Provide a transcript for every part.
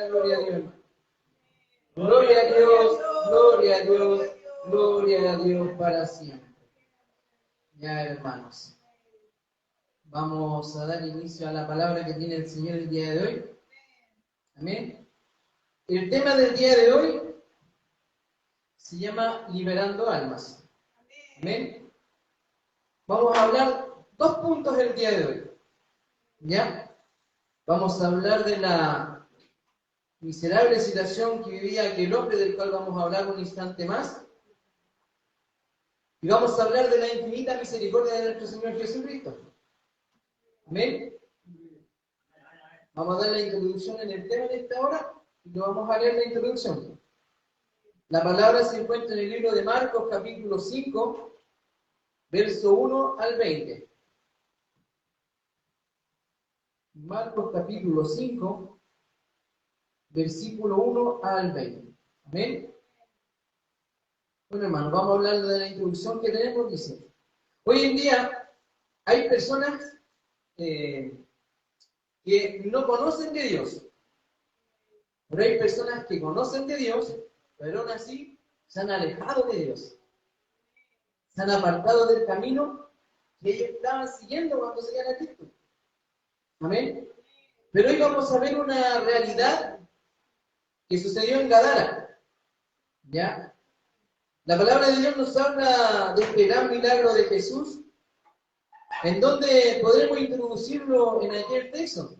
la gloria a Dios, hermano. Gloria a Dios, gloria a Dios, gloria a Dios para siempre. Ya, hermanos, vamos a dar inicio a la palabra que tiene el Señor el día de hoy. Amén. El tema del día de hoy se llama Liberando Almas. Amén. Vamos a hablar dos puntos el día de hoy. ¿Ya? Vamos a hablar de la miserable situación que vivía aquel hombre, del cual vamos a hablar un instante más. Y vamos a hablar de la infinita misericordia de nuestro Señor Jesucristo. Amén. Vamos a dar la introducción en el tema de esta hora y lo vamos a leer la introducción. La palabra se encuentra en el libro de Marcos, capítulo 5, verso 1 al 20. Marcos, capítulo 5, versículo 1 al 20. Amén. Bueno, hermano, vamos a hablar de la introducción que tenemos. Dice: hoy en día hay personas que no conocen de Dios, pero hay personas que conocen de Dios, pero aún así se han alejado de Dios, se han apartado del camino que ellos estaban siguiendo cuando seguían a Cristo. Amén. Pero hoy vamos a ver una realidad que sucedió en Gadara. ¿Ya? La palabra de Dios nos habla de este gran milagro de Jesús, en donde podremos introducirlo en aquel texto,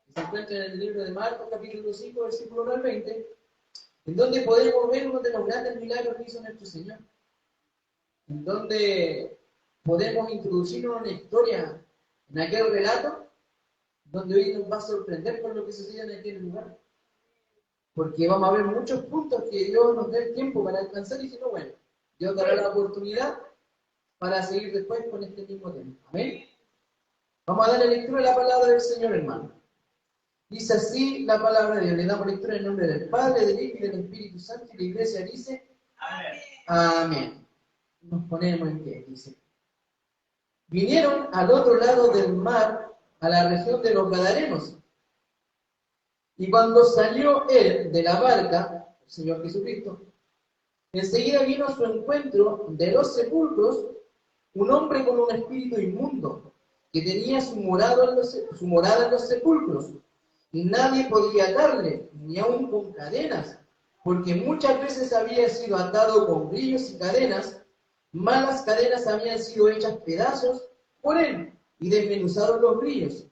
que se encuentra en el libro de Marcos, capítulo 5, versículo 1 al 20, en donde podemos ver uno de los grandes milagros que hizo nuestro Señor, en donde podemos introducirnos una historia en aquel relato, donde hoy nos va a sorprender por lo que sucede en aquel lugar. Porque vamos a ver muchos puntos que Dios nos dé el tiempo para alcanzar y si no, bueno, Dios dará la oportunidad para seguir después con este mismo tema. Amén. Vamos a darle lectura a la palabra del Señor, hermano. Dice así la palabra de Dios. Le damos lectura en nombre del Padre, del Hijo y del Espíritu Santo. Y la iglesia dice: amén. Amén. Nos ponemos en pie. Dice: vinieron al otro lado del mar, a la región de los Gadarenos. Y cuando salió él de la barca, el Señor Jesucristo, enseguida vino a su encuentro de los sepulcros un hombre con un espíritu inmundo, que tenía su morada en los sepulcros, y nadie podía atarle, ni aun con cadenas, porque muchas veces había sido atado con grillos y cadenas, malas cadenas habían sido hechas pedazos por él, y desmenuzaron los grillos.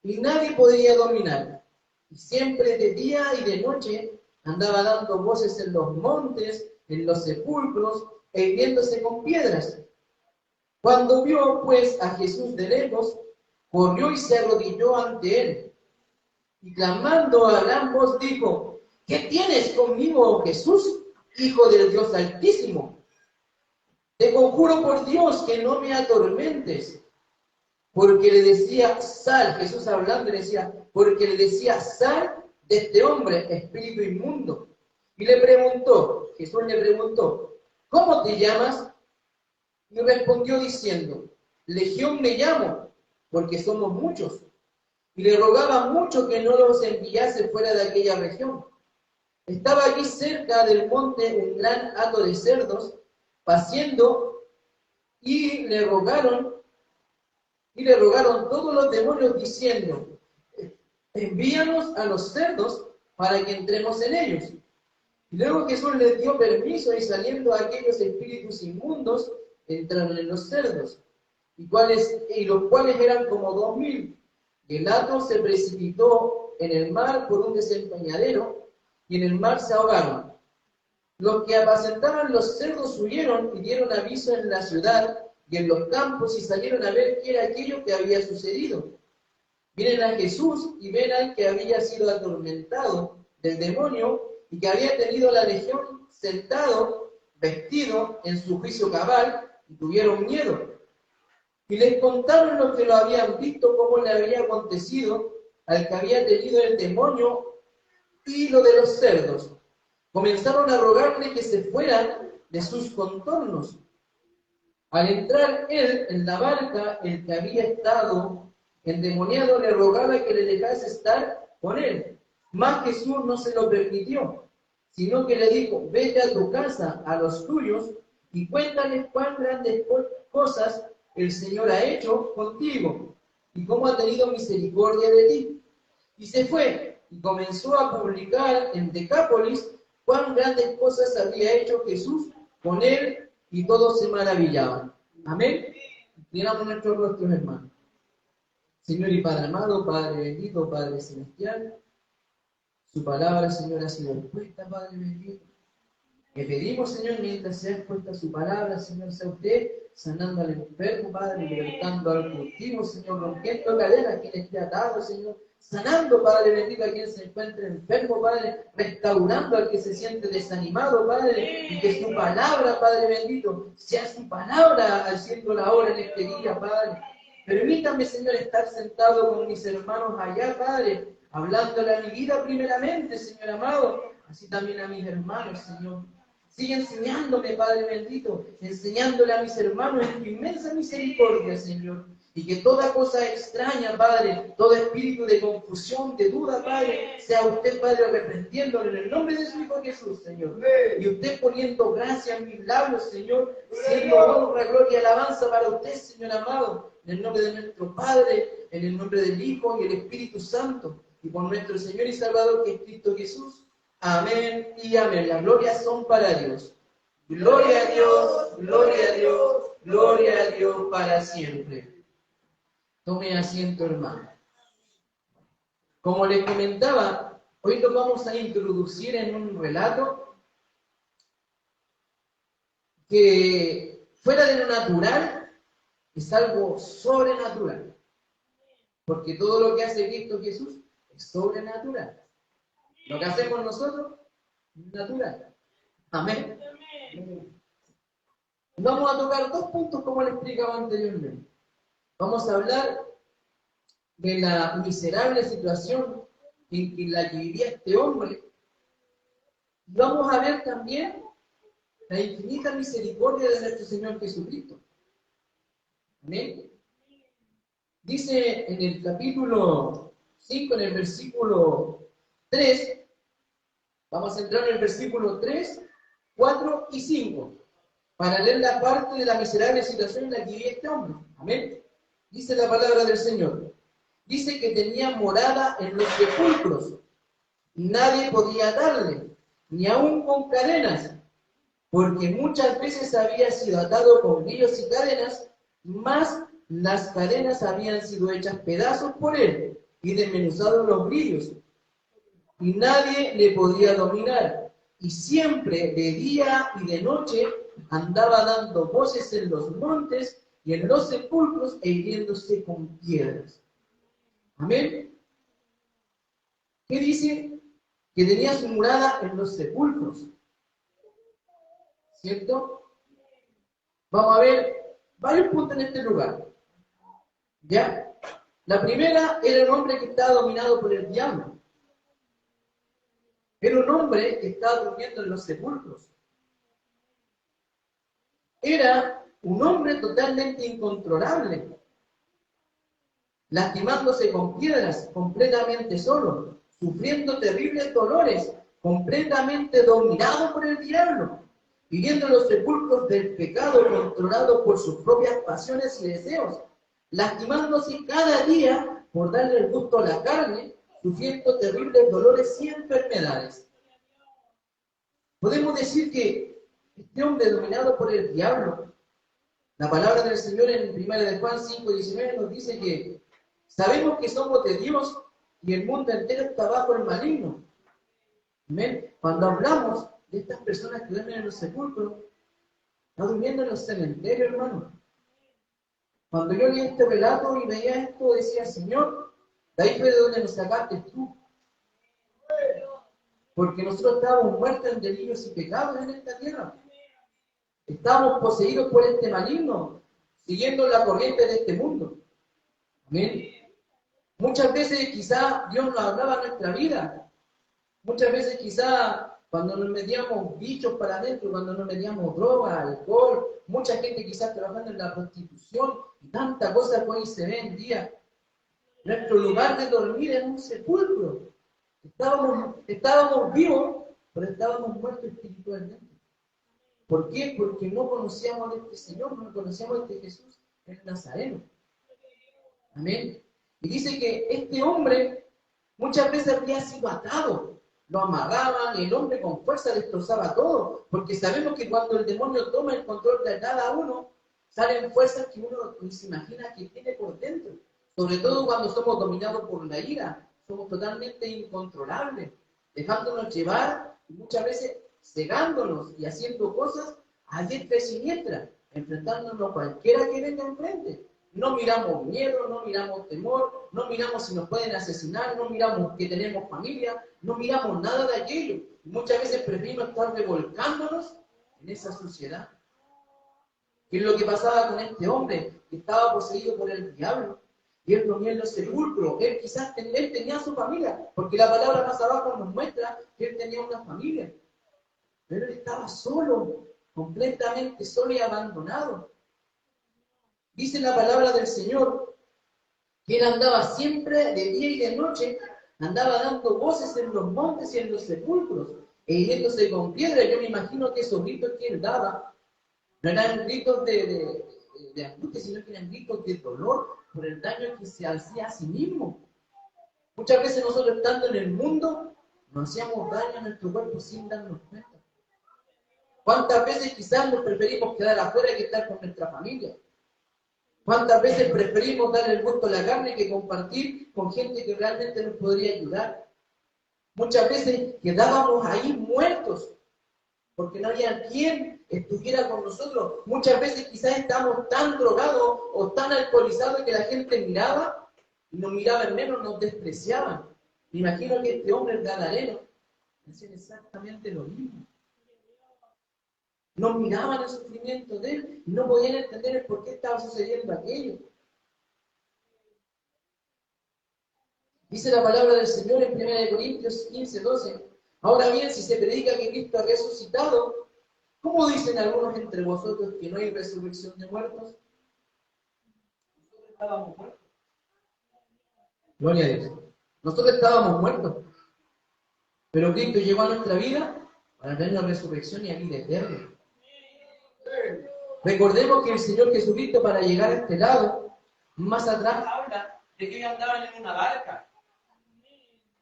Y nadie podía dominar. Y siempre de día y de noche andaba dando voces en los montes, en los sepulcros, e hiriéndose con piedras. Cuando vio, pues, a Jesús de lejos, corrió y se arrodilló ante él. Y clamando a gran voz dijo: ¿qué tienes conmigo, Jesús, Hijo del Dios Altísimo? Te conjuro por Dios que no me atormentes. Porque le decía: sal. Jesús hablando le decía, porque le decía: sal de este hombre, espíritu inmundo. Y Jesús le preguntó: ¿cómo te llamas? Y respondió diciendo: Legión me llamo, porque somos muchos. Y le rogaba mucho que no los enviase fuera de aquella región. Estaba allí cerca del monte un gran hato de cerdos, paciendo, y le rogaron todos los demonios diciendo: envíanos a los cerdos para que entremos en ellos. Y luego Jesús les dio permiso, y saliendo aquellos espíritus inmundos, entraron en los cerdos, y los cuales eran como 2000. Y el hato se precipitó en el mar por un desempeñadero, y en el mar se ahogaron. Los que apacentaban los cerdos huyeron y dieron aviso en la ciudad y en los campos, y salieron a ver qué era aquello que había sucedido. Vienen a Jesús y ven al que había sido atormentado del demonio y que había tenido la legión sentado, vestido en su juicio cabal, y tuvieron miedo. Y les contaron los que lo habían visto cómo le había acontecido al que había tenido el demonio y lo de los cerdos. Comenzaron a rogarle que se fueran de sus contornos. Al entrar él en la barca, el que había estado endemoniado le rogaba que le dejase estar con él. Mas Jesús no se lo permitió, sino que le dijo, vete a tu casa, a los tuyos, y cuéntales cuán grandes cosas el Señor ha hecho contigo, y cómo ha tenido misericordia de ti. Y se fue, y comenzó a publicar en Decápolis cuán grandes cosas había hecho Jesús con él, y todos se maravillaban. Amén. Miramos nuestros rostros, hermanos. Señor y Padre amado, Padre bendito, Padre celestial, su palabra, Señor, ha sido expuesta, Padre bendito. Le pedimos, Señor, mientras sea expuesta su palabra, Señor, sea usted sanando al enfermo, Padre, libertando al cautivo, Señor, rompiendo cadenas a quien esté atado, Señor, sanando, Padre bendito, a quien se encuentre enfermo, Padre, restaurando al que se siente desanimado, Padre, y que su palabra, Padre bendito, sea su palabra haciendo la obra en este día, Padre. Permítame, Señor, estar sentado con mis hermanos allá, Padre, hablándole a mi vida primeramente, Señor amado, así también a mis hermanos, Señor. Sigue enseñándome, Padre bendito, enseñándole a mis hermanos en tu inmensa misericordia, Señor. Y que toda cosa extraña, Padre, todo espíritu de confusión, de duda, Padre, sea usted, Padre, reprendiéndolo en el nombre de su Hijo Jesús, Señor. Y usted poniendo gracia en mis labios, Señor, siendo honra, gloria y alabanza para usted, Señor amado, en el nombre de nuestro Padre, en el nombre del Hijo y el Espíritu Santo, y por nuestro Señor y Salvador, que es Cristo Jesús. Amén y amén. Las glorias son para Dios. Gloria a Dios, gloria a Dios, gloria a Dios para siempre. Tome asiento, hermano. Como les comentaba, hoy nos vamos a introducir en un relato que fuera de lo natural es algo sobrenatural. Porque todo lo que hace Cristo Jesús es sobrenatural. Lo que hacemos nosotros, natural. Amén. Vamos a tocar dos puntos como le explicaba anteriormente. Vamos a hablar de la miserable situación en la que vivía este hombre. Y vamos a ver también la infinita misericordia de nuestro Señor Jesucristo. Amén. Dice en el capítulo 5, en el versículo 3, vamos a entrar en el versículo 3, 4 y 5, para leer la parte de la miserable situación en la que vivía este hombre. Amén. Dice la palabra del Señor. Dice que tenía morada en los sepulcros. Nadie podía atarle, ni aun con cadenas, porque muchas veces había sido atado con grillos y cadenas, mas las cadenas habían sido hechas pedazos por él y desmenuzados los grillos. Y nadie le podía dominar. Y siempre, de día y de noche, andaba dando voces en los montes y en los sepulcros e hiriéndose con piedras. Amén. ¿Qué dice? Que tenía su morada en los sepulcros. ¿Cierto? Vamos a ver varios puntos en este lugar. ¿Ya? La primera era el hombre que estaba dominado por el diablo. Era un hombre que estaba durmiendo en los sepulcros. Era un hombre totalmente incontrolable, lastimándose con piedras, completamente solo, sufriendo terribles dolores, completamente dominado por el diablo, viviendo en los sepulcros del pecado, controlado por sus propias pasiones y deseos, lastimándose cada día por darle el gusto a la carne, sufriendo terribles dolores y enfermedades. Podemos decir que este hombre dominado por el diablo, la palabra del Señor en 1 de Juan 5:19 nos dice que sabemos que somos de Dios y el mundo entero está bajo el maligno. ¿Amén? Cuando hablamos de estas personas que duermen en los sepulcros, están durmiendo en los cementerios, hermano. Cuando yo leí este relato y veía esto, decía, Señor, de ahí fue de donde nos sacaste tú. Porque nosotros estábamos muertos en delitos y pecados en esta tierra. Estábamos poseídos por este maligno, siguiendo la corriente de este mundo. Amén. Muchas veces quizá Dios nos hablaba en nuestra vida. Muchas veces quizá cuando nos metíamos bichos para adentro, cuando nos metíamos droga, alcohol, mucha gente quizás trabajando en la prostitución y tanta cosa que hoy se ve en día. Nuestro lugar de dormir es un sepulcro. Estábamos vivos, pero estábamos muertos espiritualmente. ¿Por qué? Porque no conocíamos de este Señor, no conocíamos de este Jesús, el Nazareno. Amén. Y dice que este hombre muchas veces había sido atado, lo amarraban y el hombre con fuerza destrozaba todo, porque sabemos que cuando el demonio toma el control de cada uno, salen fuerzas que uno ni se imagina que tiene por dentro. Sobre todo cuando somos dominados por la ira, somos totalmente incontrolables, dejándonos llevar y muchas veces cegándonos y haciendo cosas a diestra y siniestra, enfrentándonos a cualquiera que venga enfrente. No miramos miedo, no miramos temor, no miramos si nos pueden asesinar, no miramos que tenemos familia, no miramos nada de aquello. Muchas veces preferimos estar revolcándonos en esa suciedad. ¿Qué es lo que pasaba con este hombre que estaba poseído por el diablo? Y él dormía en los sepulcros. Él quizás él tenía su familia, porque la palabra más abajo nos muestra que él tenía una familia. Pero él estaba solo, completamente solo y abandonado. Dice la palabra del Señor que él andaba siempre de día y de noche, andaba dando voces en los montes y en los sepulcros, e hiriéndose con piedra. Yo me imagino que esos gritos que él daba no eran gritos de angustia, sino que eran gritos de dolor por el daño que se hacía a sí mismo. Muchas veces nosotros estando en el mundo, nos hacíamos daño a nuestro cuerpo sin darnos cuenta. ¿Cuántas veces quizás nos preferimos quedar afuera que estar con nuestra familia? ¿Cuántas veces preferimos dar el gusto a la carne que compartir con gente que realmente nos podría ayudar? Muchas veces quedábamos ahí muertos porque no había quien estuviera con nosotros. Muchas veces quizás estábamos tan drogados o tan alcoholizados que la gente miraba y nos miraban menos, nos despreciaban. Me imagino que este hombre, el gadareno, hacía exactamente lo mismo. No miraban el sufrimiento de él y no podían entender el por qué estaba sucediendo aquello. Dice la palabra del Señor en 1 Corintios 15:12. Ahora bien, si se predica que Cristo ha resucitado, ¿cómo dicen algunos entre vosotros que no hay resurrección de muertos? Nosotros estábamos muertos. Gloria a Dios. Nosotros estábamos muertos. Pero Cristo llegó a nuestra vida para tener la resurrección y la vida eterna. Recordemos que el Señor Jesucristo, para llegar a este lado, más atrás habla de que ellos andaban en una barca.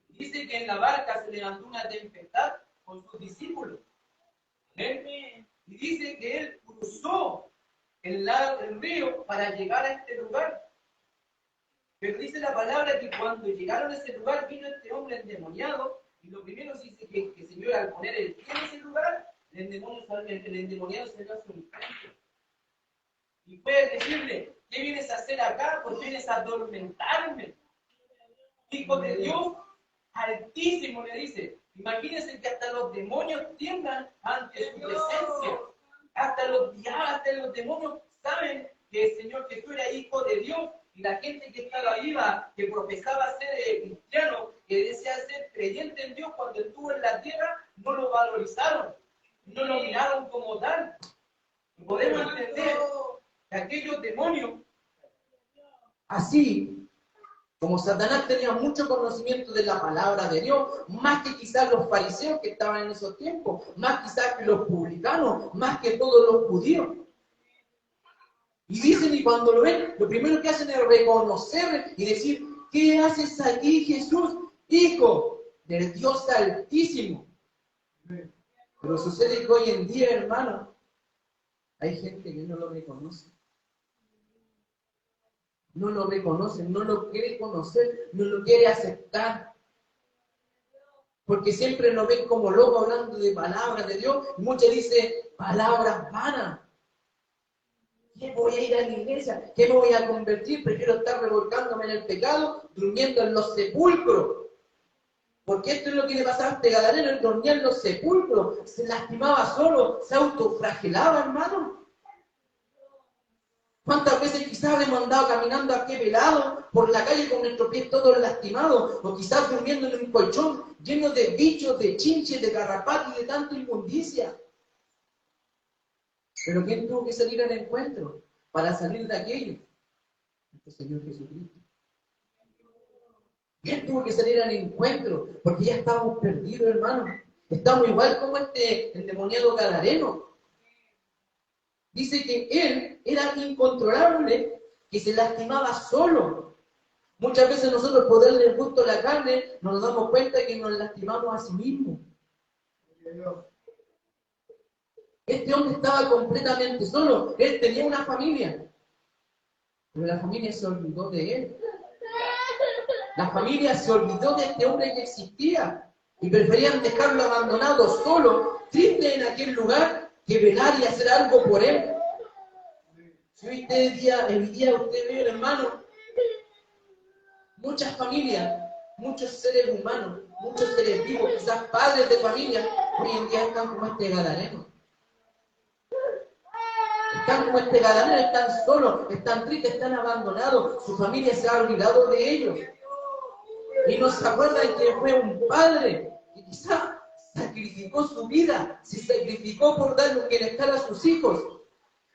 Dice que en la barca se levantó una tempestad con sus discípulos. ¿Eh? Y dice que él cruzó el lado del río para llegar a este lugar. Pero dice la palabra que cuando llegaron a ese lugar vino este hombre endemoniado, y lo primero dice que el Señor, al poner el pie en ese lugar, el endemoniado se dio a su encuentro. Y puede decirle: ¿qué vienes a hacer acá? ¿Por qué vienes a atormentarme? Hijo de Dios Altísimo, le dice. Imagínense que hasta los demonios tiemblan ante su presencia. Hasta los demonios saben que el Señor Jesús era hijo de Dios. Y la gente que estaba viva, que profesaba ser cristiano, que desea ser creyente en Dios, cuando estuvo en la tierra, no lo valorizaron, no lo miraron como tal. Y podemos entender que aquellos demonios, así como Satanás tenía mucho conocimiento de la palabra de Dios, más que quizás los fariseos que estaban en esos tiempos, más quizás que los publicanos, más que todos los judíos. Y dicen, y cuando lo ven, lo primero que hacen es reconocer y decir: ¿qué haces aquí, Jesús, hijo del Dios Altísimo? Pero sucede que hoy en día, hermano, hay gente que no lo reconoce. No lo reconoce, no lo quiere conocer, no lo quiere aceptar. Porque siempre nos ven como locos hablando de palabras de Dios. Y muchos dicen palabras vanas. ¿Qué voy a ir a la iglesia? ¿Qué me voy a convertir? Prefiero estar revolcándome en el pecado, durmiendo en los sepulcros. Porque esto es lo que le pasaba a este gadareno: él dormía en los sepulcros, se lastimaba solo, se autoflagelaba, hermano. ¿Cuántas veces quizás hemos andado caminando aquí pelado por la calle con nuestros pies todos lastimados? O quizás durmiendo en un colchón lleno de bichos, de chinches, de garrapatas y de tanta inmundicia. Pero ¿quién tuvo que salir al encuentro para salir de aquello? El Señor Jesucristo. Y él tuvo que salir al encuentro, porque ya estábamos perdidos, hermano. Estamos igual como este endemoniado gadareno. Dice que él era incontrolable, que se lastimaba solo. Muchas veces nosotros, por darle el gusto a la carne, nos damos cuenta que nos lastimamos a sí mismos. Este hombre estaba completamente solo. Él tenía una familia, pero la familia se olvidó de él. La familia se olvidó de este hombre que existía y preferían dejarlo abandonado, solo, triste en aquel lugar, que velar y hacer algo por él. Si hoy día usted ve, hermano, muchas familias, muchos seres humanos, muchos seres vivos, quizás padres de familia, hoy en día están como este gadareno. Están como este gadareno, están solos, están tristes, están abandonados, su familia se ha olvidado de ellos. Y no se acuerdan que fue un padre que quizá sacrificó su vida, se sacrificó por darle un bienestar a sus hijos.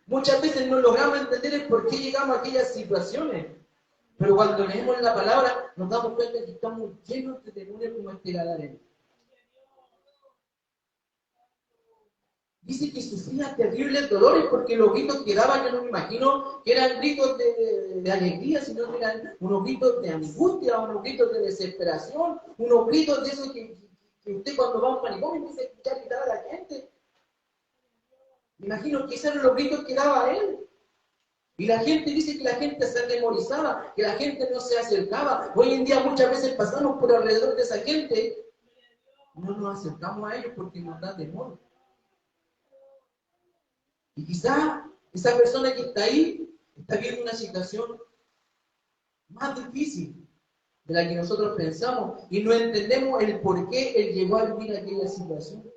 Muchas veces no logramos entender el por qué llegamos a aquellas situaciones. Pero cuando leemos la palabra, nos damos cuenta que estamos llenos de demonios como este gadareno. Dice que sufría terribles dolores porque los gritos que daba, yo no me imagino que eran gritos de alegría, sino que eran unos gritos de angustia, unos gritos de desesperación, unos gritos de esos que usted cuando va a un manicomio empieza a escuchar gritar a la gente. Me imagino que esos eran los gritos que daba él. Y la gente dice que la gente se atemorizaba, que la gente no se acercaba. Hoy en día muchas veces pasamos por alrededor de esa gente, no nos acercamos a ellos porque nos da temor. Y quizá esa persona que está ahí está viviendo una situación más difícil de la que nosotros pensamos y no entendemos el por qué él llegó a vivir aquella situación.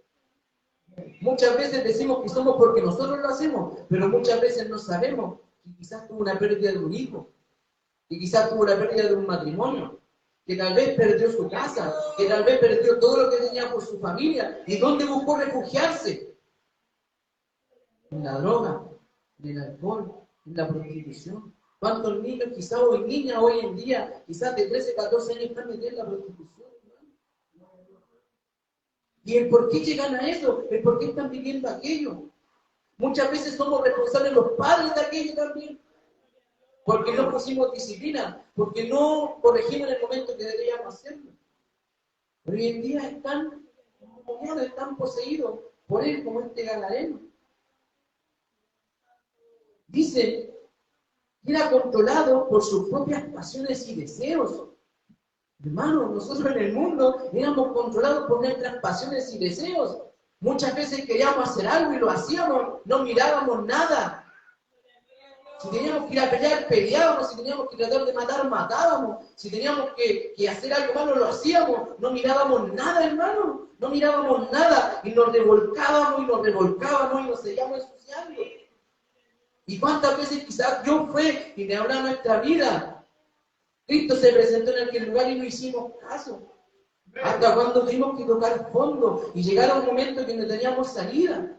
Muchas veces decimos que somos porque nosotros lo hacemos, pero muchas veces no sabemos que quizás tuvo una pérdida de un hijo, que quizás tuvo una pérdida de un matrimonio, que tal vez perdió su casa, que tal vez perdió todo lo que tenía por su familia. ¿Y dónde buscó refugiarse? En la droga, en el alcohol, en la prostitución. ¿Cuántos niños, quizás hoy niñas hoy en día, quizás de 13, 14 años están metidos en la prostitución? ¿Y el por qué llegan a eso? ¿El por qué están viviendo aquello? Muchas veces somos responsables los padres de aquello también. Porque no pusimos disciplina, porque no corregimos en el momento que deberíamos hacerlo. Hoy en día están poseídos por él como este gadareno. Dice que era controlado por sus propias pasiones y deseos. Hermanos, nosotros en el mundo éramos controlados por nuestras pasiones y deseos. Muchas veces queríamos hacer algo y lo hacíamos, no mirábamos nada. Si teníamos que ir a pelear, peleábamos. Si teníamos que tratar de matar, matábamos. Si teníamos que hacer algo malo, lo hacíamos. No mirábamos nada, hermano. No mirábamos nada. Y nos revolcábamos y nos seguíamos ensuciando. ¿Y cuántas veces quizás Dios fue y me habló en nuestra vida? Cristo se presentó en aquel lugar y no hicimos caso. Hasta cuando tuvimos que tocar fondo y llegar a un momento que no teníamos salida.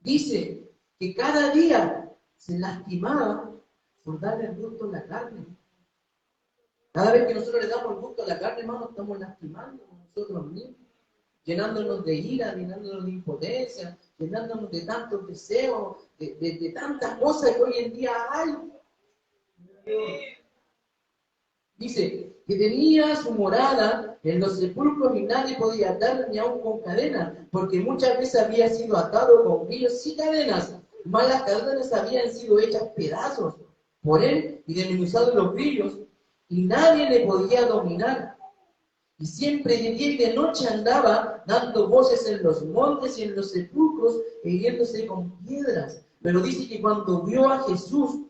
Dice que cada día se lastimaba por darle el gusto a la carne. Cada vez que nosotros le damos el gusto a la carne, hermano, estamos lastimando a nosotros mismos, llenándonos de ira, llenándonos de impotencia, llenándonos de tantos deseos, de tantas cosas que hoy en día hay. Dice que tenía su morada en los sepulcros y nadie podía atarle ni aún con cadenas, porque muchas veces había sido atado con grillos y cadenas, mas las cadenas habían sido hechas pedazos por él y desmenuzados los grillos, y nadie le podía dominar. Y siempre de día y de noche andaba dando voces en los montes y en los sepulcros e hiriéndose con piedras. Pero dice que cuando vio a Jesús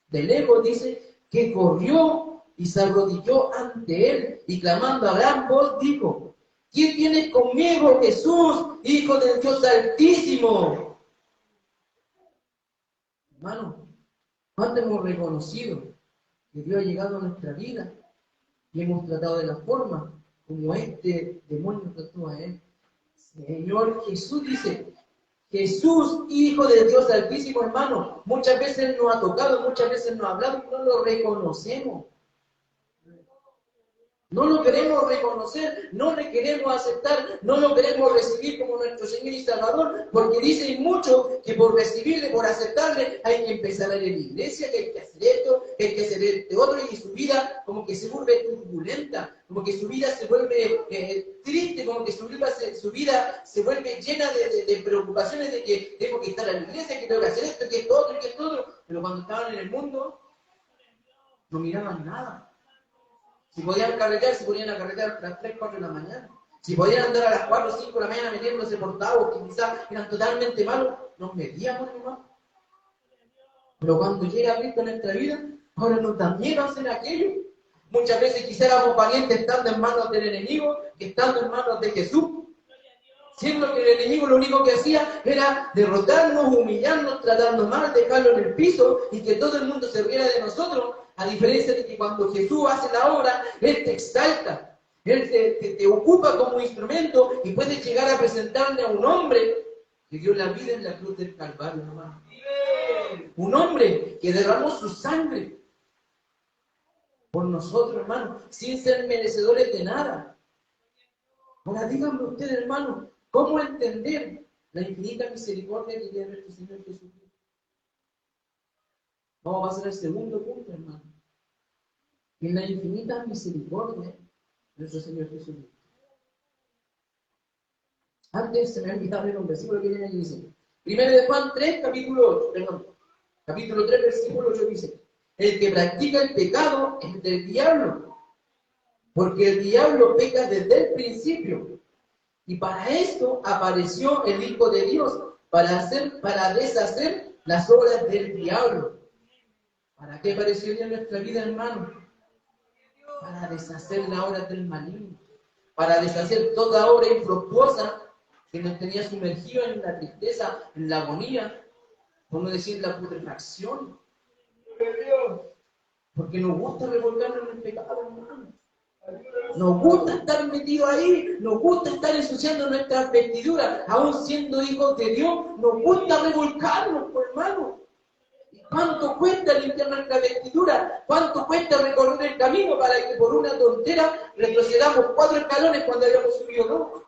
de lejos, dice que corrió y se arrodilló ante él y clamando a gran voz dijo: ¿quién tienes conmigo, Jesús, Hijo del Dios Altísimo? Hermano, ¿cuánto hemos reconocido que Dios ha llegado a nuestra vida y hemos tratado de la forma como este demonio trató a él? Señor Jesús, dice, Jesús, Hijo de Dios Altísimo, hermano, muchas veces nos ha tocado, muchas veces nos ha hablado y no lo reconocemos. No lo queremos reconocer, no le queremos aceptar, no lo queremos recibir como nuestro Señor y Salvador, porque dicen mucho que por recibirle, por aceptarle, hay que empezar a ir a la iglesia, que hay que hacer esto, que hay que hacer este otro, y su vida como que se vuelve turbulenta, como que su vida se vuelve triste, como que su vida se vuelve llena de preocupaciones de que tengo que estar a la iglesia, que tengo que hacer esto, que esto otro, que esto otro, pero cuando estaban en el mundo, no miraban nada. Si podían carretear, se ponían a carretear a las 3, 4 de la mañana. Si podían andar a las 4, 5 de la mañana metiéndose por tabos que quizás eran totalmente malos, nos metíamos, hermano. Pero cuando llega Cristo en nuestra vida, ahora nos da miedo hacer aquello. Muchas veces quisiéramos valientes estando en manos del enemigo que estando en manos de Jesús. Siendo que el enemigo lo único que hacía era derrotarnos, humillarnos, tratarnos mal, dejarlo en el piso y que todo el mundo se riera de nosotros. A diferencia de que cuando Jesús hace la obra, Él te exalta, Él te ocupa como instrumento y puedes llegar a presentarle a un hombre que dio la vida en la cruz del Calvario, hermano. Un hombre que derramó su sangre por nosotros, hermano, sin ser merecedores de nada. Ahora díganme ustedes, hermano, ¿cómo entender la infinita misericordia que tiene nuestro Señor Jesucristo? Vamos a pasar al segundo punto, hermano. En la infinita misericordia de nuestro Señor Jesucristo. Antes se me ha olvidado leer un versículo que viene y dice, 1 de Juan 3, capítulo 3, versículo 8 dice, el que practica el pecado es del diablo, porque el diablo peca desde el principio. Y para esto apareció el Hijo de Dios, para deshacer las obras del diablo. ¿Para qué apareció Dios en nuestra vida, hermano? Para deshacer las obras del maligno, para deshacer toda obra infructuosa que nos tenía sumergido en la tristeza, en la agonía, por no decir la putrefacción. Porque nos gusta revolcarnos en el pecado, hermano. Nos gusta estar metidos ahí, nos gusta estar ensuciando nuestras vestiduras, aún siendo hijos de Dios, nos gusta revolcarnos, hermano. ¿Cuánto cuesta limpiar nuestra vestidura? ¿Cuánto cuesta recorrer el camino para que por una tontera retrocedamos 4 escalones cuando hayamos subido 2?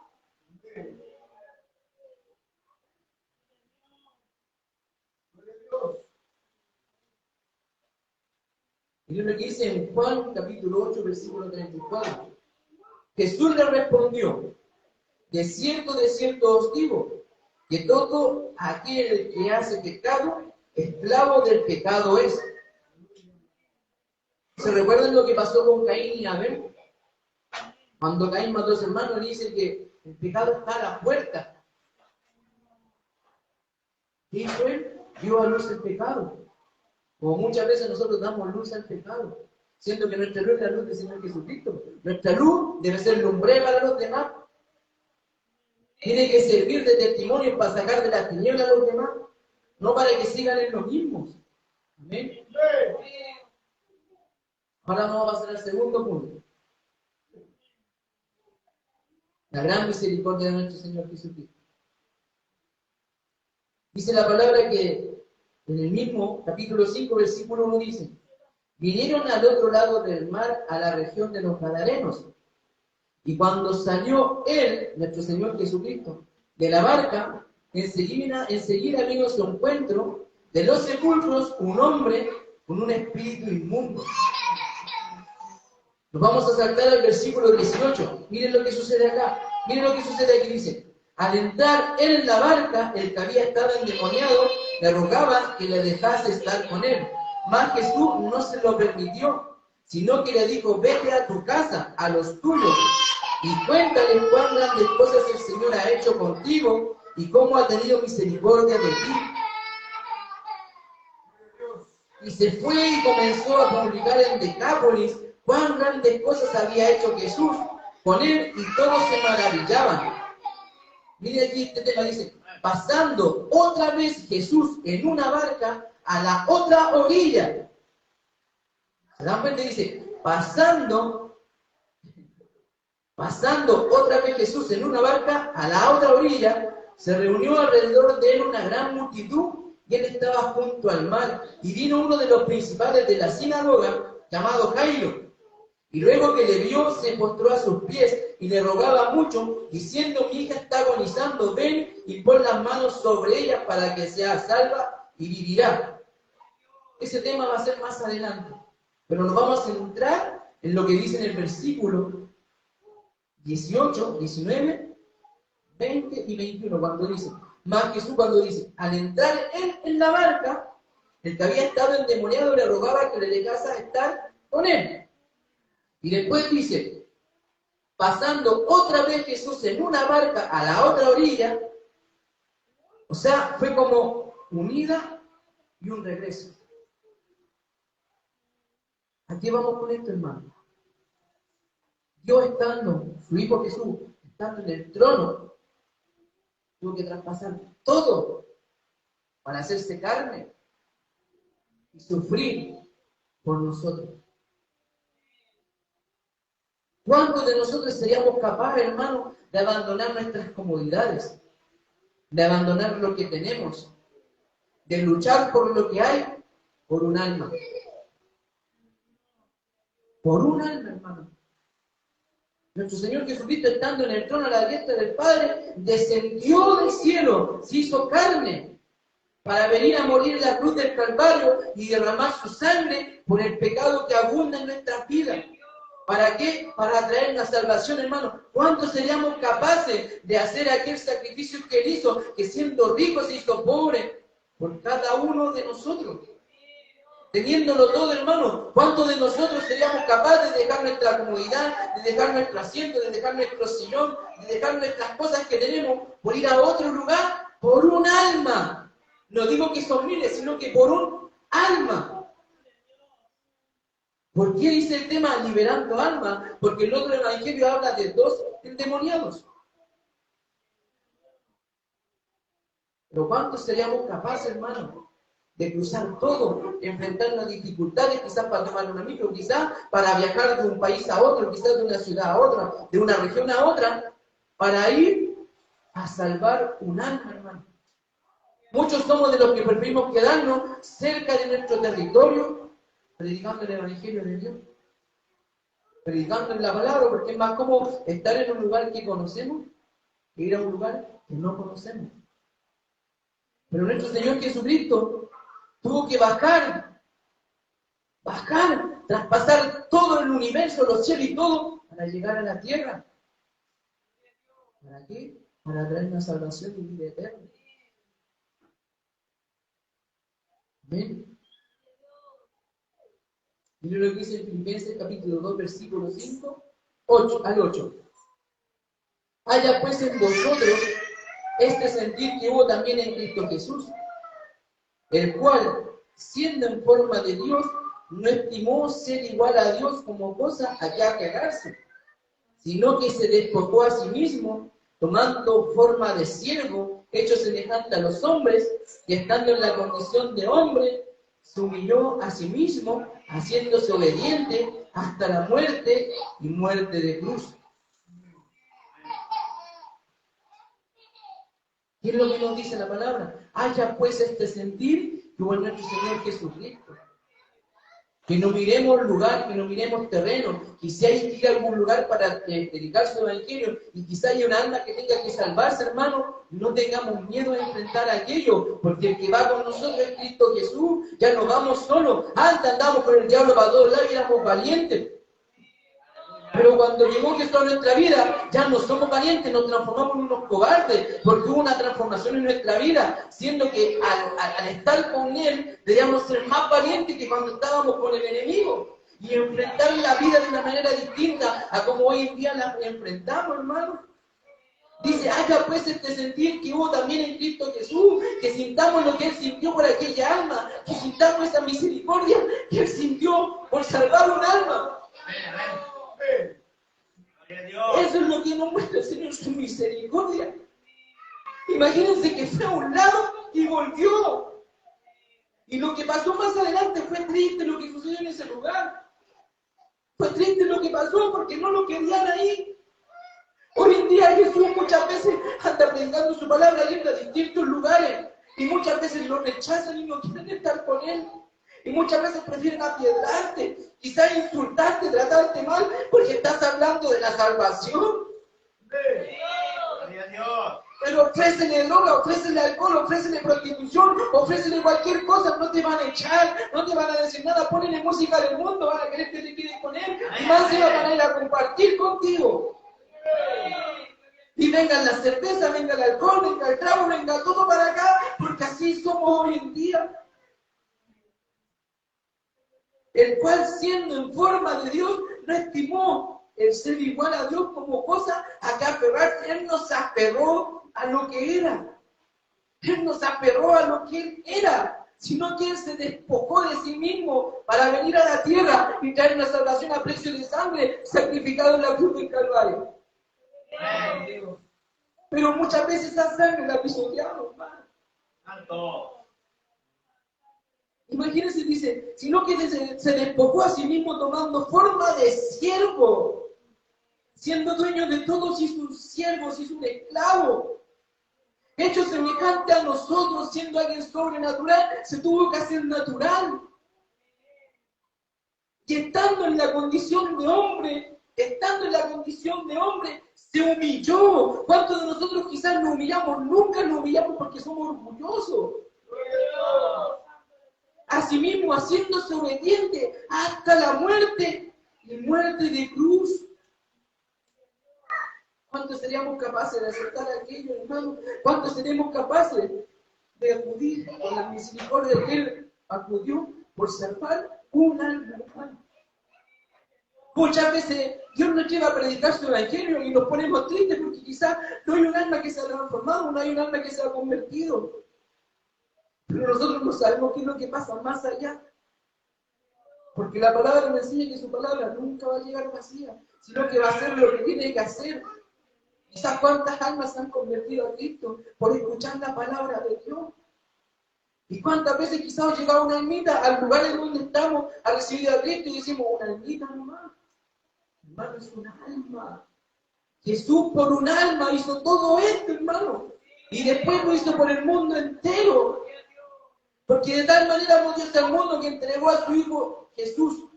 Miren lo que dice en Juan capítulo 8, versículo 34. Jesús le respondió, de cierto os digo, que todo aquel que hace pecado, esclavo del pecado es. ¿Se recuerdan lo que pasó con Caín y Abel? Cuando Caín mató a su hermano, dice que el pecado está a la puerta. ¿Qué hizo él? Dio a luz el pecado. Como muchas veces nosotros damos luz al pecado, siendo que nuestra luz es la luz del Señor Jesucristo. Nuestra luz debe ser lumbre para los demás. Tiene que servir de testimonio para sacar de las tinieblas a los demás, no para que sigan en los mismos. Amén. Ahora vamos a pasar al segundo punto. La gran misericordia de nuestro Señor Jesucristo. Dice la palabra que en el mismo capítulo 5, versículo 1 dice, vinieron al otro lado del mar a la región de los Gadarenos. Y cuando salió él, nuestro Señor Jesucristo, de la barca, enseguida vino su encuentro de los sepulcros un hombre con un espíritu inmundo. Nos vamos a saltar al versículo 18. Miren lo que sucede acá. Miren lo que sucede aquí. Dice, al entrar él en la barca, el que había estado endemoniado le rogaba que le dejase estar con él. Mas Jesús no se lo permitió, sino que le dijo, vete a tu casa, a los tuyos, y cuéntale cuán grandes cosas el Señor ha hecho contigo y cómo ha tenido misericordia de ti. Y se fue y comenzó a publicar en Decápolis cuán grandes cosas había hecho Jesús con él, y todos se maravillaban. Mire aquí este tema, dice, pasando otra vez Jesús en una barca a la otra orilla. ¿Se dan cuenta? Dice, pasando otra vez Jesús en una barca a la otra orilla, Se reunió alrededor de él una gran multitud y él estaba junto al mar. Y vino uno de los principales de la sinagoga, llamado Jairo. Y luego que le vio, se postró a sus pies y le rogaba mucho, diciendo: mi hija está agonizando, ven y pon las manos sobre ella para que sea salva y vivirá. Ese tema va a ser más adelante, pero nos vamos a centrar en lo que dice en el versículo 18, 19, 20 y 21, cuando dice: más Jesús, cuando dice, al entrar él en la barca, el que había estado endemoniado le rogaba que le dejase estar con él. Y después dice: pasando otra vez Jesús en una barca a la otra orilla, o sea, fue como un ida y un regreso. ¿A qué vamos con esto, hermano? Dios estando, su Hijo Jesús, estando en el trono, tuvo que traspasar todo para hacerse carne y sufrir por nosotros. ¿Cuántos de nosotros seríamos capaces, hermano, de abandonar nuestras comodidades, de abandonar lo que tenemos, de luchar por lo que hay, por un alma? Por un alma, hermano. Nuestro Señor Jesucristo, estando en el trono a la diestra del Padre, descendió del cielo, se hizo carne, para venir a morir en la cruz del Calvario y derramar su sangre por el pecado que abunda en nuestras vidas. ¿Para qué? Para traer la salvación, hermano. ¿Cuántos seríamos capaces de hacer aquel sacrificio que Él hizo, que siendo rico se hizo pobre por cada uno de nosotros? Teniéndolo todo, hermano, ¿cuántos de nosotros seríamos capaces de dejar nuestra comodidad, de dejar nuestro asiento, de dejar nuestro sillón, de dejar nuestras cosas que tenemos por ir a otro lugar, por un alma? No digo que son miles, sino que por un alma. ¿Por qué dice el tema liberando alma? Porque el otro evangelio habla de 2 endemoniados. Pero ¿cuántos seríamos capaces, hermano, de cruzar todo, enfrentar las dificultades, quizás para tomar una micro, quizás para viajar de un país a otro, quizás de una ciudad a otra, de una región a otra, para ir a salvar un alma, hermano? Muchos somos de los que preferimos quedarnos cerca de nuestro territorio, predicando el evangelio de Dios, predicando la palabra, porque es más cómodo estar en un lugar que conocemos que ir a un lugar que no conocemos. Pero nuestro Señor Jesucristo tuvo que bajar, traspasar todo el universo, los cielos y todo, para llegar a la tierra. ¿Para qué? Para traer una salvación y vida eterna. Amén. Mira lo que dice en Filipenses capítulo 2, versículo 5, 8 al 8. Haya pues en vosotros este sentir que hubo también en Cristo Jesús, el cual, siendo en forma de Dios, no estimó ser igual a Dios como cosa a que aferrarse, sino que se despojó a sí mismo, tomando forma de siervo, hecho semejante a los hombres, y estando en la condición de hombre, se humilló a sí mismo, haciéndose obediente hasta la muerte y muerte de cruz. ¿Qué es lo que nos dice la palabra? Haya pues este sentir que hubo en nuestro Señor Jesucristo. Que no miremos lugar, que no miremos terreno. Quizá hay que ir a algún lugar para predicar su evangelio y quizá hay un alma que tenga que salvarse, hermano. No tengamos miedo a enfrentar aquello, porque el que va con nosotros es Cristo Jesús. Ya no vamos solos. Antes andamos con el diablo para todos lados y éramos valientes. Pero cuando llegó Jesús a nuestra vida, ya no somos valientes, nos transformamos en unos cobardes, porque hubo una transformación en nuestra vida, siendo que al estar con Él, debíamos ser más valientes que cuando estábamos con el enemigo, y enfrentar la vida de una manera distinta a como hoy en día la enfrentamos, hermano. Dice, haya pues este sentir que hubo también en Cristo Jesús, que sintamos lo que Él sintió por aquella alma, que sintamos esa misericordia que Él sintió por salvar un alma. Eso es lo que nos muestra el Señor, su misericordia. Imagínense que fue a un lado y volvió. Y lo que pasó más adelante fue triste lo que sucedió en ese lugar. Fue triste lo que pasó porque no lo querían ahí. Hoy en día Jesús muchas veces anda predicando su palabra yendo a distintos lugares y muchas veces lo rechazan y no quieren estar con Él. Y muchas veces prefieren apiedrarte, quizás insultarte, tratarte mal, porque estás hablando de la salvación. Pero ofrécele droga, ofrécele alcohol, ofrécele prostitución, ofrécele cualquier cosa, no te van a echar, no te van a decir nada, ponle música del mundo, van a querer que te quedes con Él, y más se van a ir a compartir contigo. Y venga la cerveza, venga el alcohol, venga el trago, venga todo para acá, porque así somos hoy en día. El cual, siendo en forma de Dios, no estimó el ser igual a Dios como cosa a que aferrarse. Él no se aferró a lo que era. Él no se aferró a lo que Él era, sino que Él se despojó de sí mismo para venir a la tierra y traer una salvación a precio de sangre, sacrificado en la cruz del Calvario. Pero muchas veces esa sangre la pisoteamos, hermano. Imagínense, dice, sino que se despojó a sí mismo tomando forma de siervo, siendo dueño de todos y sus siervos y sus esclavos. Hecho semejante a nosotros, siendo alguien sobrenatural, se tuvo que hacer natural. Y estando en la condición de hombre, se humilló. ¿Cuántos de nosotros quizás nos humillamos? Nunca nos humillamos porque somos orgullosos. Asimismo, haciéndose obediente hasta la muerte, y muerte de cruz. ¿Cuántos seríamos capaces de aceptar aquello, hermano? ¿Cuántos seríamos capaces de acudir con la misericordia que Él acudió por salvar un alma, hermano? Muchas veces Dios nos lleva a predicar su evangelio y nos ponemos tristes porque quizás no hay un alma que se ha transformado, no hay un alma que se ha convertido. Pero nosotros no sabemos qué es lo que pasa más allá. Porque la palabra me enseña que su palabra nunca va a llegar vacía, sino que va a hacer lo que tiene que hacer. Quizás cuántas almas se han convertido a Cristo por escuchar la palabra de Dios. Y cuántas veces quizás ha llegado una almita al lugar en donde estamos a recibir a Cristo y decimos, una almita nomás. Hermano, es una alma. Jesús por un alma hizo todo esto, hermano. Y después lo hizo por el mundo entero. Porque de tal manera amó Dios al mundo que entregó a su Hijo Jesús,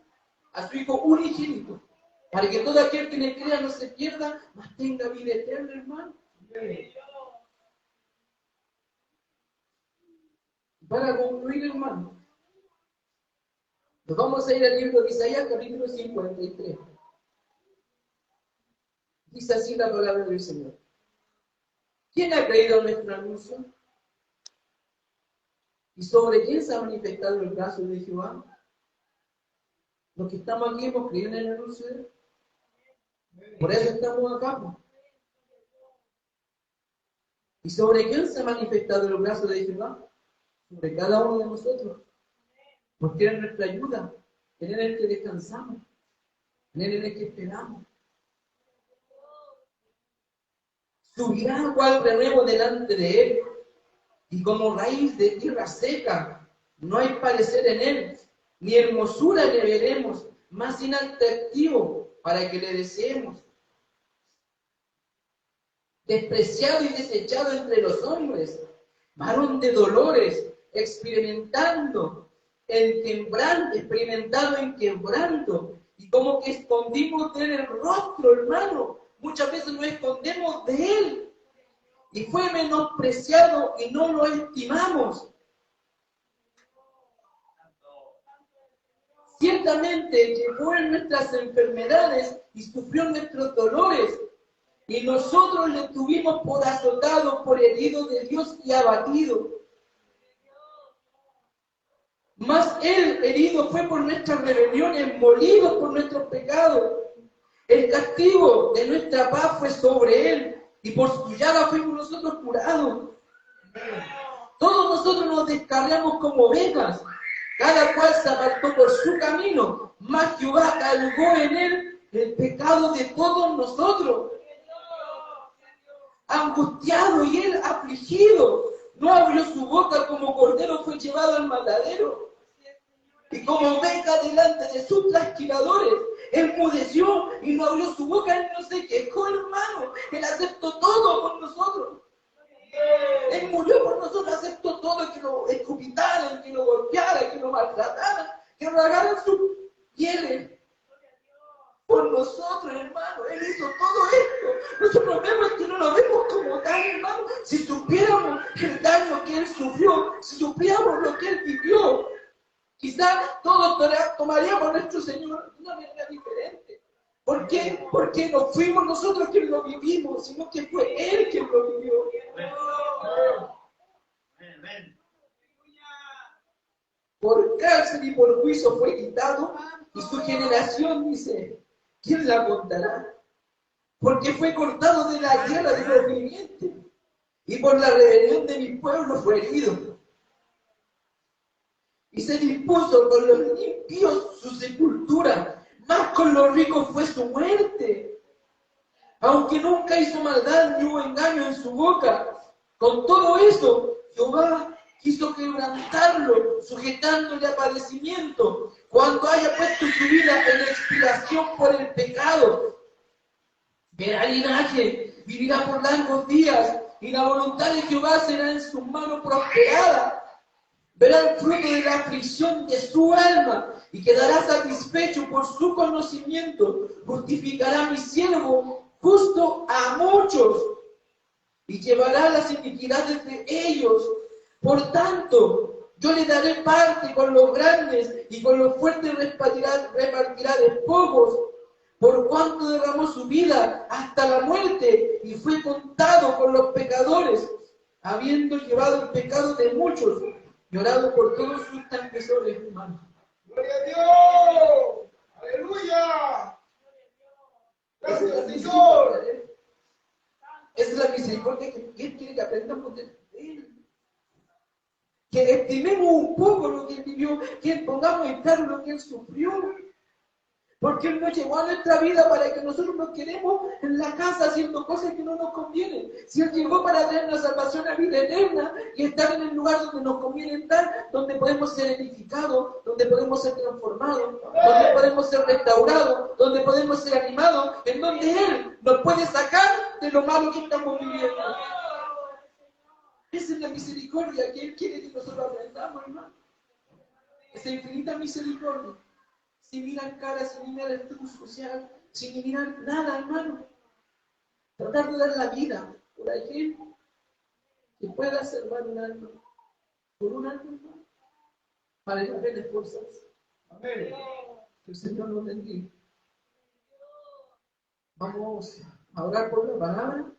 a su Hijo unigénito, para que todo aquel que le crea no se pierda, mas tenga vida eterna, hermano. Para concluir, hermano, nos vamos a ir al libro de Isaías, capítulo 53. Dice así la palabra del Señor. ¿Quién ha creído nuestro anuncio? ¿Y sobre quién se ha manifestado el brazo de Jehová? Los que estamos aquí hemos creído en el anuncio de Él. Por eso estamos acá. ¿Y sobre quién se ha manifestado el brazo de Jehová? Sobre cada uno de nosotros. Porque Él es nuestra ayuda. Él es el que descansamos. Él es el que esperamos. Subirá cual renuevo delante de Él. Y como raíz de tierra seca, no hay parecer en Él, ni hermosura le veremos, más inatractivo para que le deseemos. Despreciado y desechado entre los hombres, varón de dolores, experimentado en quebranto, y como que escondimos de Él el rostro, hermano. Muchas veces nos escondemos de Él. Y fue menospreciado y no lo estimamos. Ciertamente llevó en nuestras enfermedades y sufrió nuestros dolores. Y nosotros le tuvimos por azotado, por herido de Dios y abatido. Mas Él herido fue por nuestras rebeliones, molido por nuestros pecados. El castigo de nuestra paz fue sobre Él. Y por su llaga fuimos nosotros curados. Todos nosotros nos descarriamos como ovejas, cada cual se apartó por su camino, mas Jehová cargó en Él el pecado de todos nosotros. Angustiado y Él afligido, no abrió su boca, como cordero fue llevado al matadero. Y como oveja delante de sus trasquiladores, enmudeció y no abrió su boca, él no se quejó, hermano. Él aceptó todo por nosotros. Él murió por nosotros, aceptó todo, que lo escupitaran, que lo golpearan, que lo maltrataran, que rasgaran su piel por nosotros, hermano. Él hizo todo esto. Nosotros vemos que no lo vemos como tal, hermano. Si supiéramos el daño que él sufrió, si supiéramos lo que él vivió, quizás todos tomaríamos a nuestro Señor de una manera diferente. ¿Por qué? Porque no fuimos nosotros quienes lo vivimos, sino que fue Él quien lo vivió. Por cárcel y por juicio fue quitado, y su generación dice, ¿quién la contará? Porque fue cortado de la tierra de los vivientes, y por la rebelión de mi pueblo fue herido. Y se dispuso con los impíos su sepultura, más con los ricos fue su muerte. Aunque nunca hizo maldad ni hubo engaño en su boca, con todo eso, Jehová quiso quebrantarlo, sujetándole a padecimiento, cuando haya puesto su vida en expiación por el pecado. Verá linaje, vivirá por largos días, y la voluntad de Jehová será en su mano prosperada. Verá el fruto de la aflicción de su alma, y quedará satisfecho por su conocimiento. Justificará mi siervo justo a muchos, y llevará las iniquidades de ellos. Por tanto, yo le daré parte con los grandes, y con los fuertes repartirá despojos, por cuanto derramó su vida hasta la muerte, y fue contado con los pecadores, habiendo llevado el pecado de muchos, llorado por todos sus transgresores, hermanos. ¡Gloria a Dios! ¡Aleluya! ¡Gracias, Señor! Esa es la misericordia que Él quiere que aprendamos de Él. Que estimemos un poco lo que Él vivió, que pongamos en claro lo que Él sufrió. Porque Él nos llevó a nuestra vida para que nosotros nos quedemos en la casa haciendo cosas que no nos convienen. Si Él llegó para traernos salvación a vida eterna y estar en el lugar donde nos conviene estar, donde podemos ser edificados, donde podemos ser transformados, donde podemos ser restaurados, donde podemos ser animados, en donde Él nos puede sacar de lo malo que estamos viviendo. Esa es la misericordia que Él quiere que nosotros aprendamos, hermano. Esa infinita misericordia. Sin mirar cara, sin mirar el estatus social, sin mirar nada, hermano. Tratar de dar la vida por aquel que pueda salvar un alma. Por un alma, hermano. Vale la pena esforzarse. Amén. Que el Señor nos bendiga. Vamos a orar por la palabra.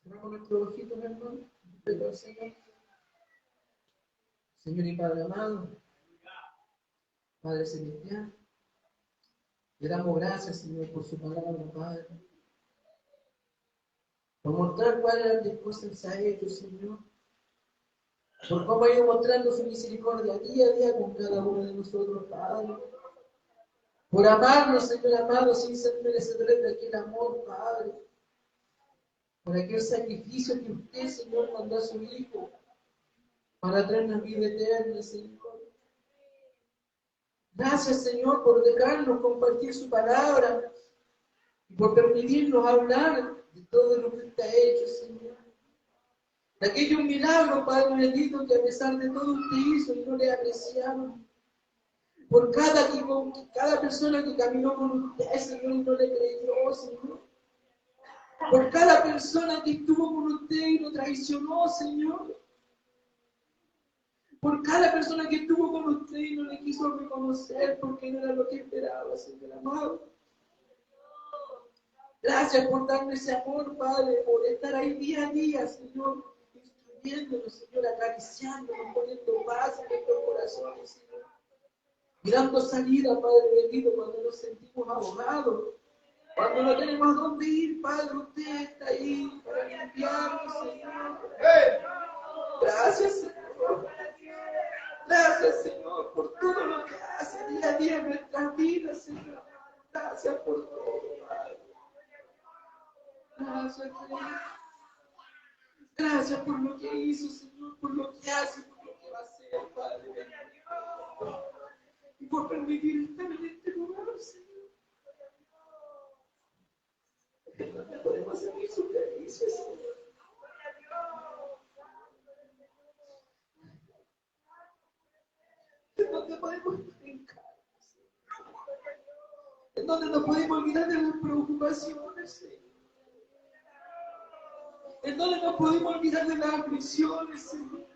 Cerramos nuestros ojitos, hermano. Pero Señor. Señor y Padre amado, Padre celestial, le damos gracias, Señor, por su palabra, Padre. Por mostrar cuáles grandes cosas se ha hecho, Señor. Por cómo ha ido mostrando su misericordia día a día con cada uno de nosotros, Padre. Por amarnos, Señor amado, sin ser merecedores de aquel amor, Padre. Por aquel sacrificio que usted, Señor, mandó a su Hijo para traernos vida eterna, Señor. Gracias, Señor, por dejarnos compartir su palabra y por permitirnos hablar de todo lo que usted ha hecho, Señor. De aquello un milagro, Padre bendito, que a pesar de todo usted hizo y no le apreciaron. Por cada persona que caminó con usted, Señor, y no le creyó, Señor. Por cada persona que estuvo con usted y lo traicionó, Señor. Por cada persona que estuvo con usted y no le quiso reconocer porque no era lo que esperaba, Señor amado. Gracias por darme ese amor, Padre, por estar ahí día a día, Señor, instruyéndonos, Señor, acariciándonos, poniendo paz en nuestros corazones, Señor. Y dando salida, Padre bendito, cuando nos sentimos ahogados, cuando no tenemos a dónde ir, Padre, usted está ahí para limpiarnos, Señor. Gracias, Señor. Gracias, Señor, por todo lo que hace día a día en nuestras vidas, Señor. Gracias por todo, Padre. Gracias, Señor. Gracias por lo que hizo, Señor, por lo que hace, por lo que va a por permitir estar en este lugar, Señor. En donde podemos sentir su caricia, Señor. En donde podemos brincar, en donde nos podemos olvidar de las preocupaciones, Señor. En donde nos podemos olvidar de las aflicciones, Señor.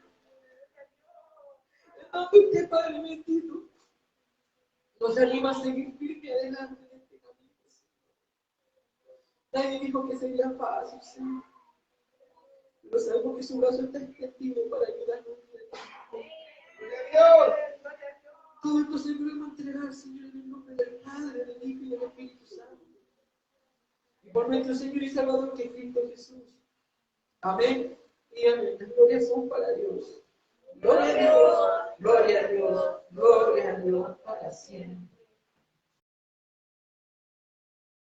En donde usted, Padre bendito, nos anima a seguir firme adelante en este camino, Señor. Nadie dijo que sería fácil, Señor. Pero sabemos que su brazo está extendido para ayudarnos. Todo esto se lo vamos a entregar, Señor, en el nombre del Padre, del Hijo y del Espíritu Santo. Y por nuestro Señor y Salvador, que es Cristo Jesús. Amén y amén. Las glorias son para Dios. Gloria a Dios, gloria a Dios, gloria a Dios para siempre.